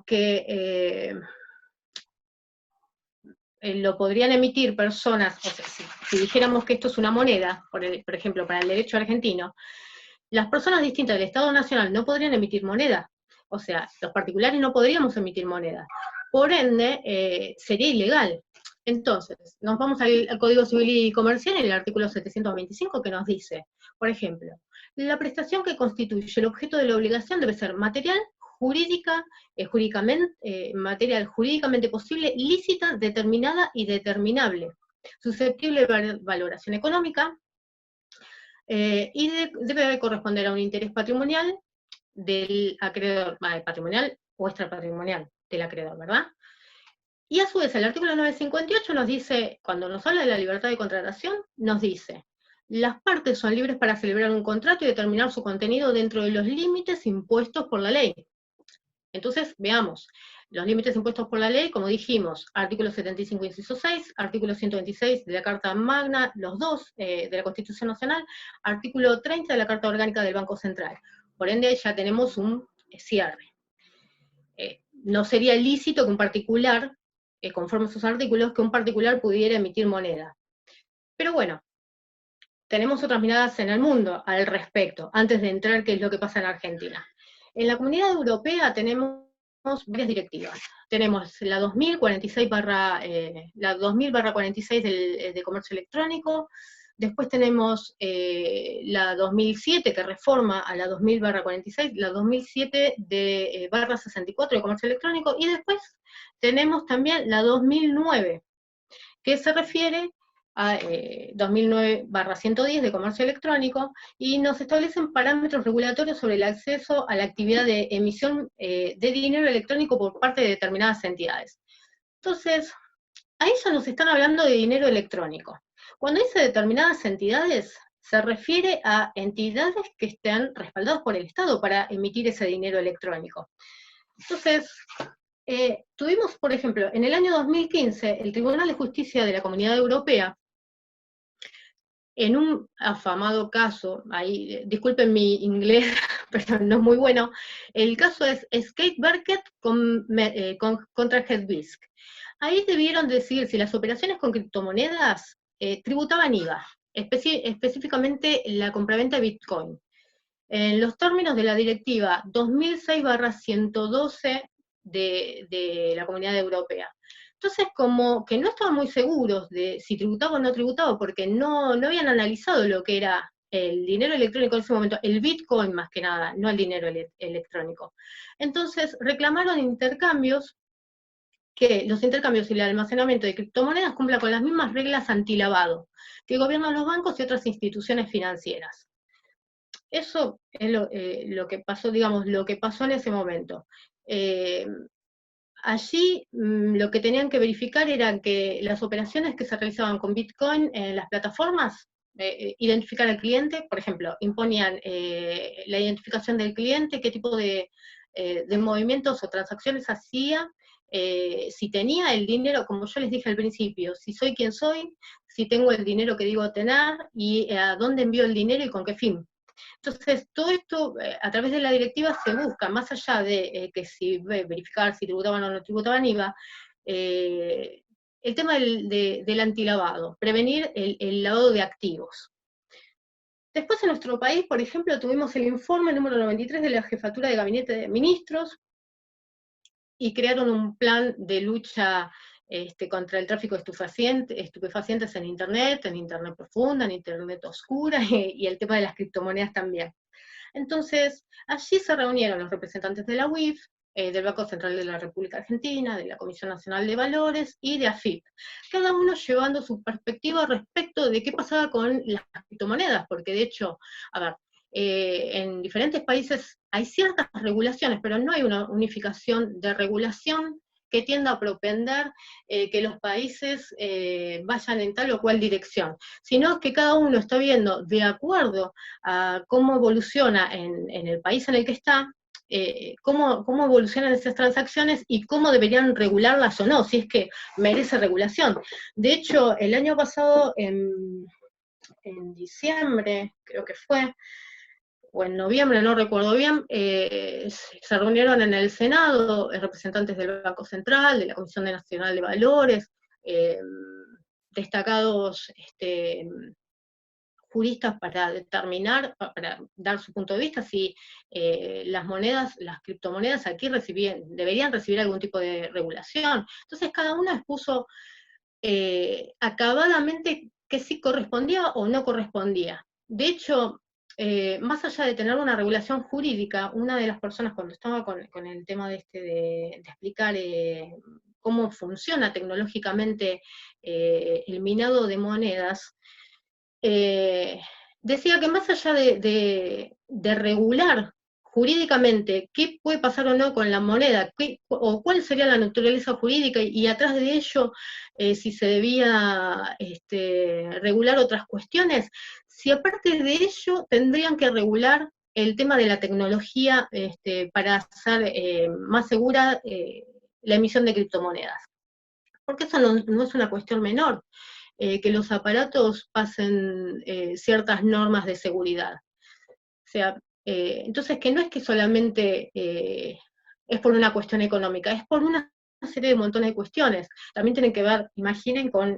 que lo podrían emitir personas, o sea, si dijéramos que esto es una moneda, por ejemplo, para el derecho argentino, las personas distintas del Estado Nacional no podrían emitir moneda, o sea, los particulares no podríamos emitir moneda, por ende, sería ilegal. Entonces, nos vamos al Código Civil y Comercial, en el artículo 725, que nos dice, por ejemplo, la prestación que constituye el objeto de la obligación debe ser material, material jurídicamente posible, lícita, determinada y determinable, susceptible de valoración económica, y debe corresponder a un interés patrimonial del acreedor, patrimonial o extrapatrimonial del acreedor, ¿verdad? Y a su vez, el artículo 958 nos dice, cuando nos habla de la libertad de contratación, nos dice, las partes son libres para celebrar un contrato y determinar su contenido dentro de los límites impuestos por la ley. Entonces, veamos, los límites impuestos por la ley, como dijimos, artículo 75, inciso 6, artículo 126 de la Carta Magna, los dos de la Constitución Nacional, artículo 30 de la Carta Orgánica del Banco Central. Por ende, ya tenemos un cierre. No sería lícito que un particular, conforme a sus artículos, que un particular pudiera emitir moneda. Pero bueno, tenemos otras miradas en el mundo al respecto, antes de entrar qué es lo que pasa en Argentina. En la Comunidad Europea tenemos varias directivas. Tenemos la 2000/46 de comercio electrónico, después tenemos la 2007 que reforma a la 2000/46, la 2007 de /64 de comercio electrónico, y después tenemos también la 2009, que se refiere a 2009/110 de comercio electrónico, y nos establecen parámetros regulatorios sobre el acceso a la actividad de emisión de dinero electrónico por parte de determinadas entidades. Entonces, ahí ya nos están hablando de dinero electrónico. Cuando dice determinadas entidades, se refiere a entidades que estén respaldadas por el Estado para emitir ese dinero electrónico. Entonces, tuvimos, por ejemplo, en el año 2015, el Tribunal de Justicia de la Comunidad Europea, en un afamado caso, ahí, disculpen mi inglés, pero no es muy bueno, el caso es Skate Berket contra Hedvisk. Ahí debieron decir si las operaciones con criptomonedas tributaban IVA, específicamente la compraventa de Bitcoin. En los términos de la directiva 2006/112 de la Comunidad Europea. Entonces, como que no estaban muy seguros de si tributaba o no tributaba, porque no habían analizado lo que era el dinero electrónico en ese momento, el Bitcoin más que nada, no el dinero electrónico. Entonces, reclamaron intercambios, que los intercambios y el almacenamiento de criptomonedas cumplan con las mismas reglas antilavado que gobiernan los bancos y otras instituciones financieras. Eso es lo que pasó, digamos, lo que pasó en ese momento. Allí lo que tenían que verificar era que las operaciones que se realizaban con Bitcoin en las plataformas, identificar al cliente, por ejemplo, imponían la identificación del cliente, qué tipo de movimientos o transacciones hacía, si tenía el dinero, como yo les dije al principio, si soy quien soy, si tengo el dinero que digo tener, y a dónde envío el dinero y con qué fin. Entonces, todo esto, a través de la directiva, se busca, más allá de que si verificar si tributaban o no tributaban IVA, el tema del antilavado, prevenir el lavado de activos. Después en nuestro país, por ejemplo, tuvimos el informe número 93 de la Jefatura de Gabinete de Ministros, y crearon un plan de lucha contra el tráfico de estupefacientes en Internet profunda, en Internet oscura, y el tema de las criptomonedas también. Entonces, allí se reunieron los representantes de la UIF, del Banco Central de la República Argentina, de la Comisión Nacional de Valores y de AFIP, cada uno llevando su perspectiva respecto de qué pasaba con las criptomonedas, porque de hecho, a ver, en diferentes países hay ciertas regulaciones, pero no hay una unificación de regulación que tienda a propender que los países vayan en tal o cual dirección, sino que cada uno está viendo, de acuerdo a cómo evoluciona en el país en el que está, cómo evolucionan esas transacciones y cómo deberían regularlas o no, si es que merece regulación. De hecho, el año pasado, en diciembre, creo que fue, o en noviembre, no recuerdo bien, se reunieron en el Senado representantes del Banco Central, de la Comisión Nacional de Valores, destacados juristas para determinar, para dar su punto de vista si las monedas, las criptomonedas aquí deberían recibir algún tipo de regulación. Entonces cada uno expuso acabadamente que sí correspondía o no correspondía. De hecho, más allá de tener una regulación jurídica, una de las personas cuando estaba con el tema de explicar cómo funciona tecnológicamente el minado de monedas, decía que más allá de regular jurídicamente qué puede pasar o no con la moneda, o cuál sería la naturaleza jurídica, y atrás de ello si se debía regular otras cuestiones, si aparte de ello tendrían que regular el tema de la tecnología para hacer más segura la emisión de criptomonedas. Porque eso no es una cuestión menor, que los aparatos pasen ciertas normas de seguridad. O sea, entonces que no es que solamente es por una cuestión económica, es por una serie de montones de cuestiones. También tienen que ver, imaginen, con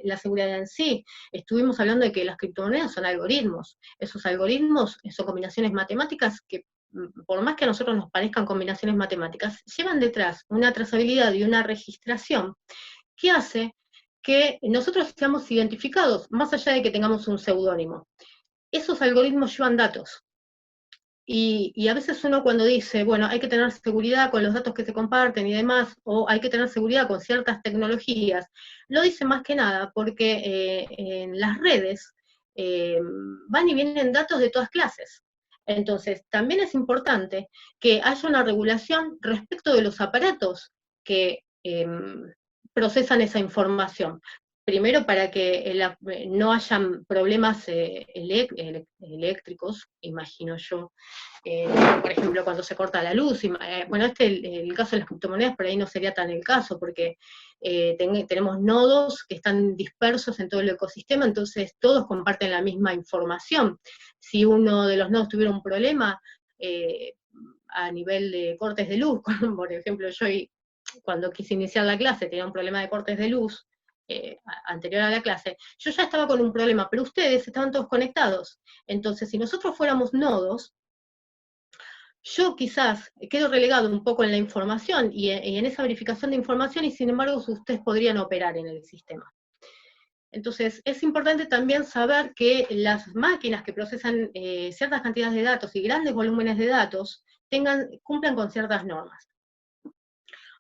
la seguridad en sí. Estuvimos hablando de que las criptomonedas son algoritmos. Esos algoritmos son combinaciones matemáticas que, por más que a nosotros nos parezcan combinaciones matemáticas, llevan detrás una trazabilidad y una registración que hace que nosotros seamos identificados, más allá de que tengamos un seudónimo. Esos algoritmos llevan datos. Y a veces uno cuando dice, bueno, hay que tener seguridad con los datos que se comparten y demás, o hay que tener seguridad con ciertas tecnologías, lo dice más que nada porque en las redes van y vienen datos de todas clases. Entonces, también es importante que haya una regulación respecto de los aparatos que procesan esa información. Primero, para que no hayan problemas eléctricos, imagino yo, por ejemplo, cuando se corta la luz. Bueno, el caso de las criptomonedas por ahí no sería tan el caso, porque tenemos nodos que están dispersos en todo el ecosistema, entonces todos comparten la misma información. Si uno de los nodos tuviera un problema a nivel de cortes de luz, por ejemplo, yo cuando quise iniciar la clase tenía un problema de cortes de luz, anterior a la clase, yo ya estaba con un problema, pero ustedes estaban todos conectados. Entonces, si nosotros fuéramos nodos, yo quizás quedo relegado un poco en la información y en esa verificación de información, y sin embargo ustedes podrían operar en el sistema. Entonces, es importante también saber que las máquinas que procesan ciertas cantidades de datos y grandes volúmenes de datos cumplan con ciertas normas.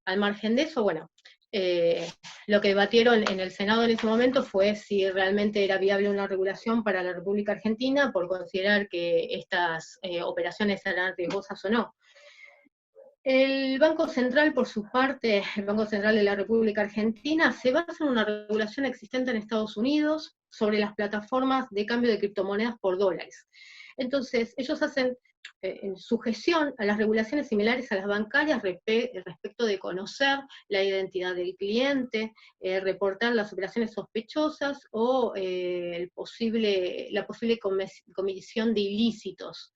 Al margen de eso, bueno, lo que debatieron en el Senado en ese momento fue si realmente era viable una regulación para la República Argentina por considerar que estas operaciones eran riesgosas o no. El Banco Central, por su parte, el Banco Central de la República Argentina, se basa en una regulación existente en Estados Unidos sobre las plataformas de cambio de criptomonedas por dólares. Entonces, ellos hacen sujeción a las regulaciones similares a las bancarias respecto de conocer la identidad del cliente, reportar las operaciones sospechosas o la posible comisión de ilícitos.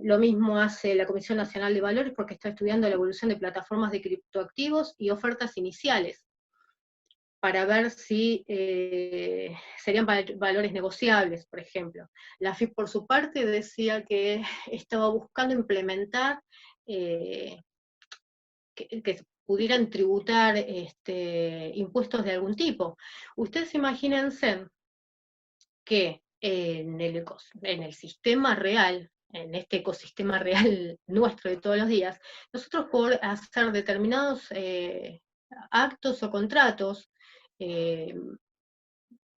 Lo mismo hace la Comisión Nacional de Valores, porque está estudiando la evolución de plataformas de criptoactivos y ofertas iniciales, para ver si serían valores negociables, por ejemplo. La AFIP, por su parte, decía que estaba buscando implementar que pudieran tributar impuestos de algún tipo. Ustedes imagínense que en el sistema real, en este ecosistema real nuestro de todos los días, nosotros por hacer determinados actos o contratos,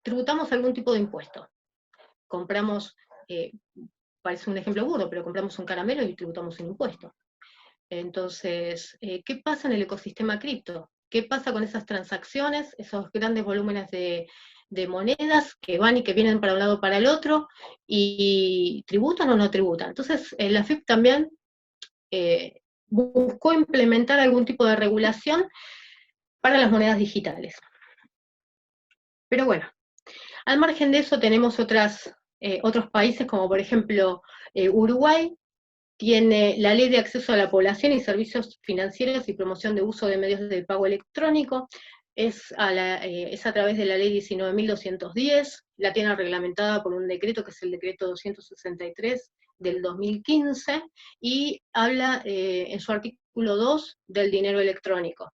tributamos algún tipo de impuesto. Compramos, parece un ejemplo burdo, pero compramos un caramelo y tributamos un impuesto. Entonces, ¿qué pasa en el ecosistema cripto? ¿Qué pasa con esas transacciones, esos grandes volúmenes de monedas que van y que vienen para un lado o para el otro, y tributan o no tributan? Entonces, la AFIP también buscó implementar algún tipo de regulación para las monedas digitales. Pero bueno, al margen de eso tenemos otras otros países, como por ejemplo Uruguay, tiene la Ley de Acceso a la Población y Servicios Financieros y Promoción de Uso de Medios de Pago Electrónico, es a través de la Ley 19.210, la tiene reglamentada por un decreto que es el decreto 263 del 2015, y habla en su artículo 2 del dinero electrónico.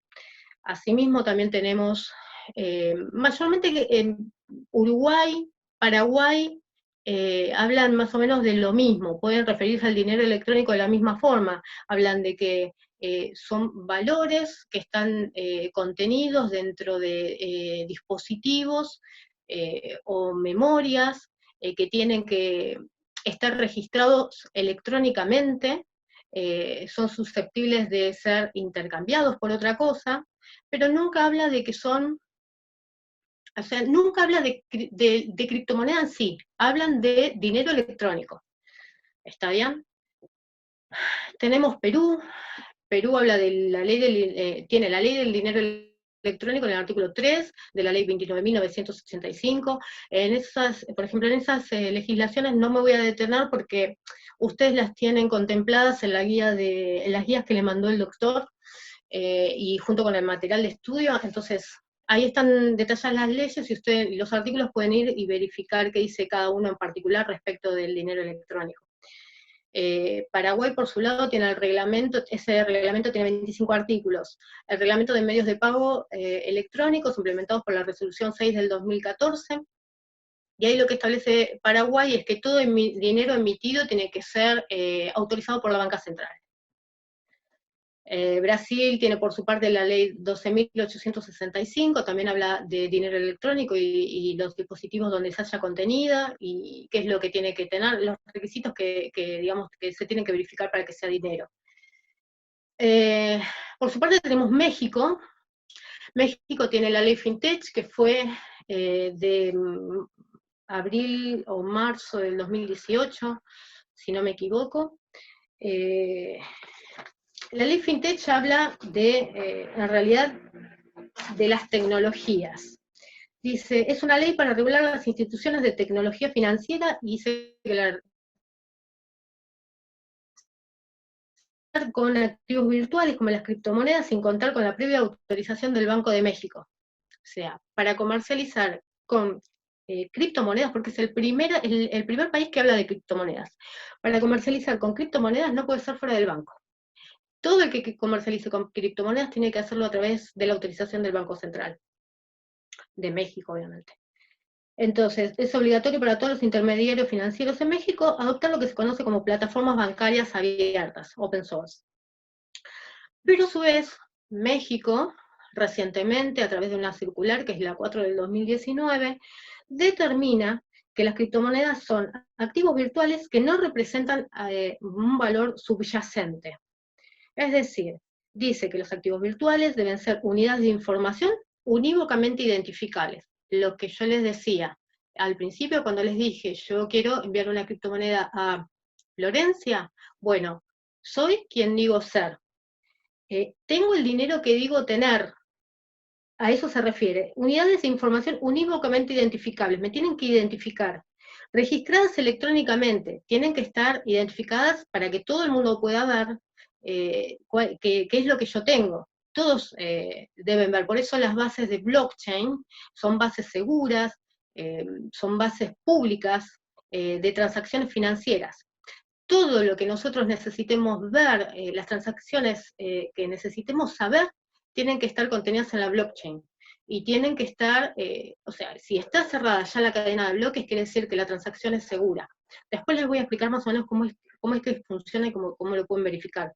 Asimismo también tenemos, mayormente en Uruguay, Paraguay, hablan más o menos de lo mismo, pueden referirse al dinero electrónico de la misma forma, hablan de que son valores que están contenidos dentro de dispositivos o memorias que tienen que estar registrados electrónicamente, son susceptibles de ser intercambiados por otra cosa, pero nunca habla de que son, o sea, nunca habla de criptomoneda en sí, hablan de dinero electrónico. ¿Está bien? Tenemos Perú. Perú habla de la ley tiene la ley del dinero electrónico en el artículo 3 de la ley 29.985. En esas, por ejemplo, en esas legislaciones no me voy a detener porque ustedes las tienen contempladas en las guías que le mandó el doctor, y junto con el material de estudio. Entonces ahí están detalladas las leyes y los artículos pueden ir y verificar qué dice cada uno en particular respecto del dinero electrónico. Paraguay, por su lado, tiene el reglamento, ese reglamento tiene 25 artículos. El reglamento de medios de pago electrónicos, implementados por la resolución 6 del 2014, y ahí lo que establece Paraguay es que todo dinero emitido tiene que ser autorizado por la banca central. Brasil tiene por su parte la ley 12.865, también habla de dinero electrónico y los dispositivos donde se haya contenida, y qué es lo que tiene que tener, los requisitos digamos, que se tienen que verificar para que sea dinero. Por su parte tenemos México. México tiene la ley FinTech, que fue de abril o marzo del 2018, si no me equivoco. La ley FinTech habla en realidad, de las tecnologías. Dice, es una ley para regular las instituciones de tecnología financiera y dice que con activos virtuales como las criptomonedas sin contar con la previa autorización del Banco de México. O sea, para comercializar con criptomonedas, porque es el primer país que habla de criptomonedas. Para comercializar con criptomonedas no puede ser fuera del banco. Todo el que comercialice con criptomonedas tiene que hacerlo a través de la autorización del Banco Central, de México, obviamente. Entonces, es obligatorio para todos los intermediarios financieros en México adoptar lo que se conoce como plataformas bancarias abiertas, open source. Pero a su vez, México, recientemente, a través de una circular, que es la 4 del 2019, determina que las criptomonedas son activos virtuales que no representan un valor subyacente. Es decir, dice que los activos virtuales deben ser unidades de información unívocamente identificables. Lo que yo les decía al principio cuando les dije, yo quiero enviar una criptomoneda a Florencia, bueno, soy quien digo ser. Tengo el dinero que digo tener. A eso se refiere. Unidades de información unívocamente identificables. Me tienen que identificar. Registradas electrónicamente. Tienen que estar identificadas para que todo el mundo pueda ver qué es lo que yo tengo. Todos deben ver. Por eso las bases de blockchain son bases seguras, son bases públicas de transacciones financieras. Todo lo que nosotros necesitemos ver, las transacciones que necesitemos saber, tienen que estar contenidas en la blockchain. Y tienen que estar, o sea, si está cerrada ya la cadena de bloques, quiere decir que la transacción es segura. Después les voy a explicar más o menos cómo es que funciona y cómo lo pueden verificar,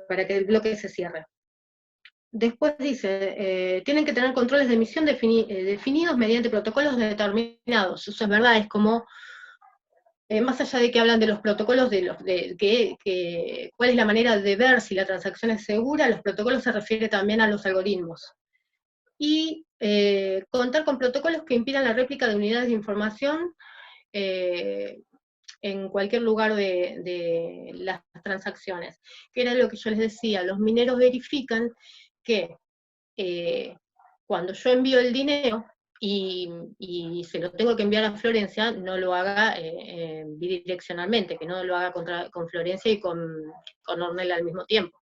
para que el bloque se cierre. Después dice, tienen que tener controles de emisión definidos mediante protocolos determinados. Eso es verdad, es como más allá de que hablan de los protocolos, cuál es la manera de ver si la transacción es segura, los protocolos se refiere también a los algoritmos. Y contar con protocolos que impidan la réplica de unidades de información en cualquier lugar de las transacciones. Que era lo que yo les decía, los mineros verifican que cuando yo envío el dinero y se lo tengo que enviar a Florencia, no lo haga bidireccionalmente, que no lo haga con Florencia y con Ornella al mismo tiempo.